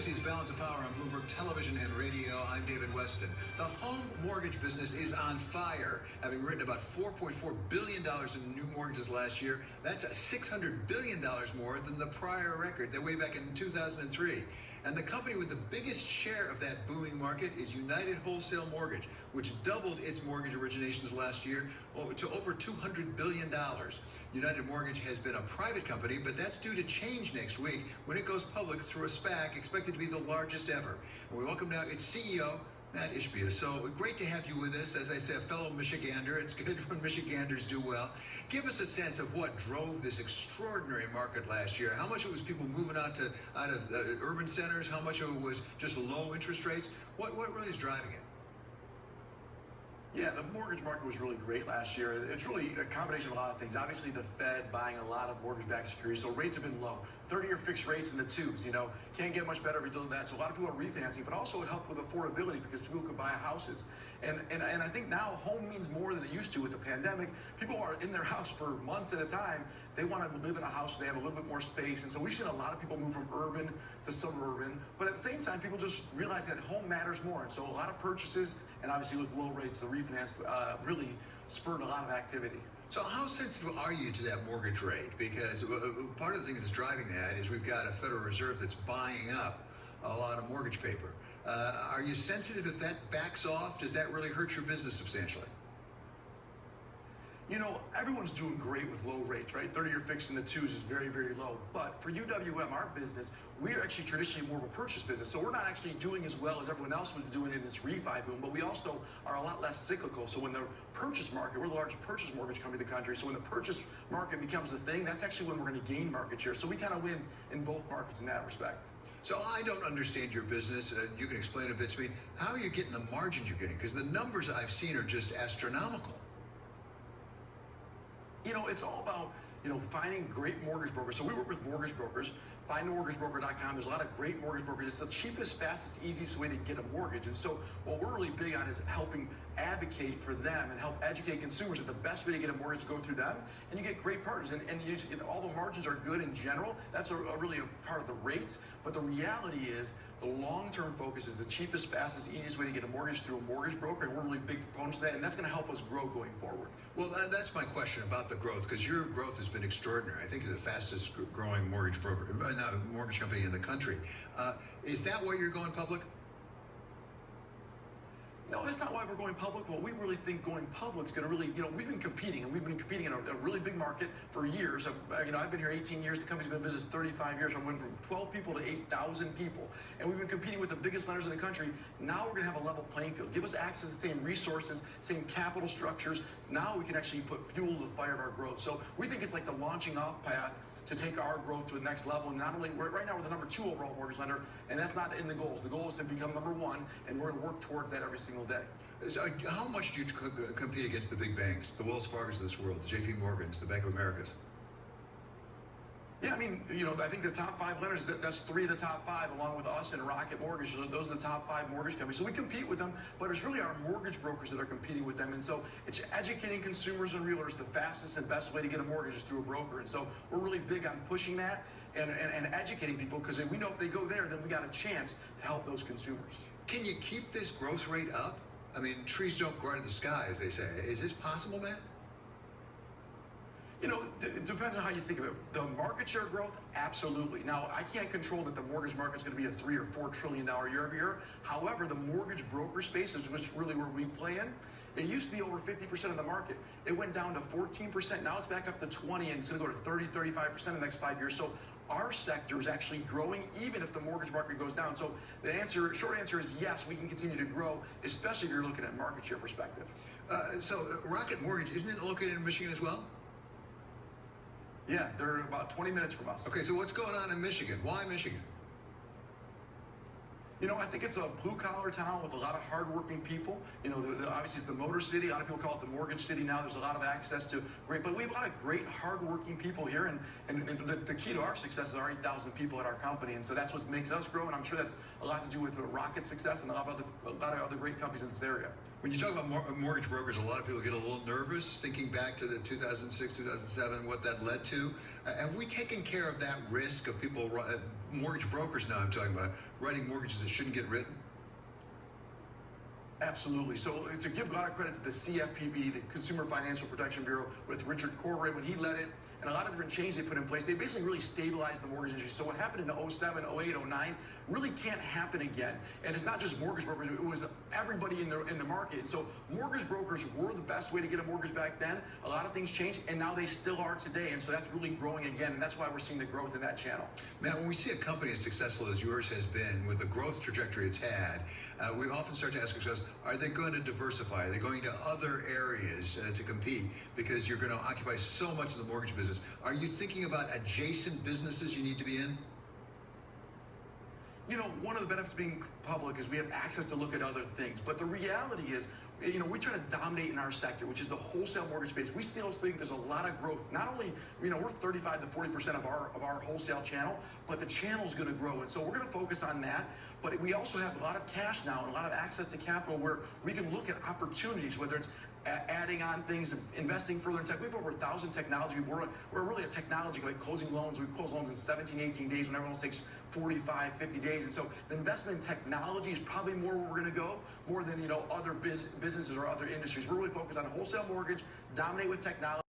This is Balance of Power on Bloomberg Television and Radio. I'm David Weston. The home mortgage business is on fire, having written about $4.4 billion in new mortgages last year. That's $600 billion more than the prior record, that way back in 2003. And the company with the biggest share of that booming market is United Wholesale Mortgage, which doubled its mortgage originations last year to over $200 billion. United Mortgage has been a private company, but that's due to change next week when it goes public through a SPAC expected to be the largest ever. And we welcome now its CEO, Matt Ishbia. So great to have you with us. As I said, fellow Michigander. It's good when Michiganders do well. Give us a sense of what drove this extraordinary market last year. How much of it was people moving out of urban centers? How much of it was just low interest rates? What really is driving it? Yeah, the mortgage market was really great last year. It's really a combination of a lot of things. Obviously, the Fed buying a lot of mortgage-backed securities, so rates have been low. 30-year fixed rates in the twos, can't get much better if you're doing that. So a lot of people are refinancing, but also it helped with affordability because people could buy houses. And I think now home means more than it used to with the pandemic. People are in their house for months at a time. They want to live in a house where they have a little bit more space. And so we've seen a lot of people move from urban to suburban. But at the same time, people just realize that home matters more. And so a lot of purchases, and obviously with low rates, the refinance really spurred a lot of activity. So how sensitive are you to that mortgage rate? Because part of the thing that's driving that is we've got a Federal Reserve that's buying up a lot of mortgage paper. Are you sensitive if that backs off? Does that really hurt your business substantially? Everyone's doing great with low rates, right? 30-year fixed in the twos is very, very low. But for UWM, our business, we're actually traditionally more of a purchase business. So we're not actually doing as well as everyone else was doing in this refi boom, but we also are a lot less cyclical. So when the purchase market, we're the largest purchase mortgage company in the country. So when the purchase market becomes a thing, that's actually when we're going to gain market share. So we kind of win in both markets in that respect. So I don't understand your business. You can explain a bit to me. How are you getting the margins you're getting? Because the numbers I've seen are just astronomical. It's all about, finding great mortgage brokers. So we work with mortgage brokers. FindAMortgageBroker.com. There's a lot of great mortgage brokers. It's the cheapest, fastest, easiest way to get a mortgage. And so what we're really big on is helping advocate for them and help educate consumers that the best way to get a mortgage is go through them. And you get great partners. And all the margins are good in general. That's really a part of the rates. But the reality is, the long-term focus is the cheapest, fastest, easiest way to get a mortgrage through a mortgage broker, and we're really big proponents of that, and that's going to help us grow going forward. Well, that's my question about the growth, because your growth has been extraordinary. I think you're the fastest growing mortgage company in the country. Is that why you're going public? No, that's not why we're going public. Well, we really think going public is going to really, we've been competing in a really big market for years. I've been here 18 years. The company's been in business 35 years. I went from 12 people to 8,000 people. And we've been competing with the biggest lenders in the country. Now we're going to have a level playing field. Give us access to the same resources, same capital structures. Now we can actually put fuel to the fire of our growth. So we think it's like the launching off path to take our growth to the next level. And not only, right now we're the number 2 overall mortgage lender, and that's not in the goals. The goal is to become number 1, and we're going to work towards that every single day. So how much do you compete against the big banks, the Wells Fargos of this world, the JP Morgans, the Bank of Americas? Yeah, I think the top 5 lenders, that's 3 of the top 5, along with us and Rocket Mortgage. Those are the top 5 mortgage companies. So we compete with them, but it's really our mortgage brokers that are competing with them. And so it's educating consumers and realtors the fastest and best way to get a mortgage is through a broker. And so we're really big on pushing that and educating people, because we know if they go there, then we got a chance to help those consumers. Can you keep this growth rate up? Trees don't grow out of the sky, as they say. Is this possible, Matt? It depends on how you think of it. The market share growth, absolutely. Now, I can't control that the mortgage market is going to be a $3 or $4 trillion year-over-year. However, the mortgage broker space is really where we play in. It used to be over 50% of the market. It went down to 14%. Now it's back up to 20, and it's going to go to 30, 35% in the next 5 years. So our sector is actually growing, even if the mortgage market goes down. So the short answer is yes, we can continue to grow, especially if you're looking at market share perspective. So Rocket Mortgage, isn't it located in Michigan as well? Yeah, they're about 20 minutes from us. Okay, so what's going on in Michigan? Why Michigan? I think it's a blue-collar town with a lot of hard-working people. Obviously it's the Motor City. A lot of people call it the Mortgage City now. There's a lot of access to but we have a lot of great, hard-working people here, and the key to our success is our 8,000 people at our company, and so that's what makes us grow, and I'm sure that's a lot to do with the Rocket success and a lot of other great companies in this area. When you talk about mortgage brokers, a lot of people get a little nervous thinking back to the 2006, 2007, what that led to. Have we taken care of that risk of people mortgage brokers now I'm talking about writing mortgages that shouldn't get written? Absolutely. So to give a lot of credit to the CFPB, the Consumer Financial Protection Bureau, with Richard Corrigan when he led it, and a lot of different changes they put in place, they basically really stabilized the mortgage industry. So what happened in 07, 08, 09 really can't happen again. And it's not just mortgage brokers, it was everybody in the market. And so mortgage brokers were the best way to get a mortgage back then. A lot of things changed, and now they still are today. And so that's really growing again, and that's why we're seeing the growth in that channel. Now, when we see a company as successful as yours has been, with the growth trajectory it's had, we often start to ask ourselves, are they going to diversify? Are they going to other areas to compete? Because you're going to occupy so much of the mortgage business. Are you thinking about adjacent businesses you need to be in? You know, one of the benefits of being public is we have access to look at other things. But the reality is, you know, we try to dominate in our sector, which is the wholesale mortgage space. We still think there's a lot of growth. Not only, you know, we're 35 to 40% of our wholesale channel, but the channel's going to grow. And so we're going to focus on that. But we also have a lot of cash now and a lot of access to capital where we can look at opportunities, whether it's adding on things, investing further in tech. We have over 1,000 technology. We're really a technology, like closing loans. We close loans in 17, 18 days when everyone else takes 45, 50 days. And so the investment in technology is probably more where we're going to go, more than, you know, other businesses or other industries. We're really focused on wholesale mortgage, dominate with technology.